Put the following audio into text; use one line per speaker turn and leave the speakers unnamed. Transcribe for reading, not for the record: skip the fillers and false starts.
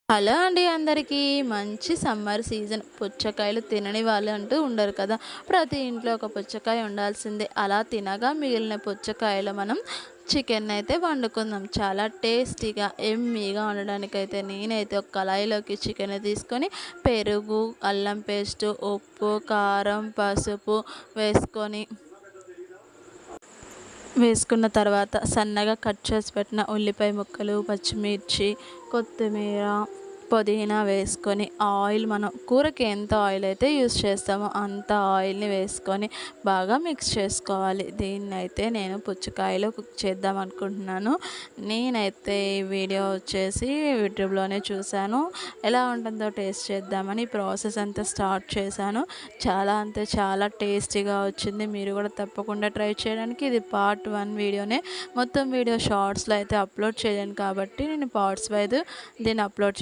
Hello అండి అందరికీ. మంచి సమ్మర్ సీజన్. పుచ్చకాయలు తినని వాళ్ళు అంటూ ఉండరు కదా! ప్రతి ఇంట్లో ఒక పుచ్చకాయ ఉండాల్సిందే. అలా తినగా మిగిలిన పుచ్చకాయలో మనం చికెనయితే వండుకుందాం. చాలా టేస్టీగా, యమ్మీగా వండడానికైతే నేనైతే ఒక కళాయిలోకి చికెన్ తీసుకొని పెరుగు, అల్లం పేస్టు, ఉప్పు, కారం, పసుపు వేసుకొని వేసుకున్న తర్వాత సన్నగా కట్ చేసి పెట్టిన ఉల్లిపాయ ముక్కలు, పచ్చిమిర్చి, కొత్తిమీర, పుదీనా వేసుకొని మనం కూరకి ఎంత ఆయిల్ అయితే యూస్ చేస్తామో అంత ఆయిల్ని వేసుకొని బాగా మిక్స్ చేసుకోవాలి. దీన్నైతే నేను పుచ్చకాయలో కుక్ చేద్దాం అనుకుంటున్నాను. నేనైతే ఈ వీడియో వచ్చేసి యూట్యూబ్లోనే చూశాను. ఎలా ఉంటుందో టేస్ట్ చేద్దామని ఈ ప్రాసెస్ అంతా స్టార్ట్ చేశాను. చాలా అంటే చాలా టేస్టీగా వచ్చింది. మీరు కూడా తప్పకుండా ట్రై చేయడానికి. ఇది పార్ట్ 1 వీడియోనే. మొత్తం వీడియో షార్ట్స్లో అయితే అప్లోడ్ చేయలేను కాబట్టి నేను పార్ట్స్ వైజ్ దీన్ని అప్లోడ్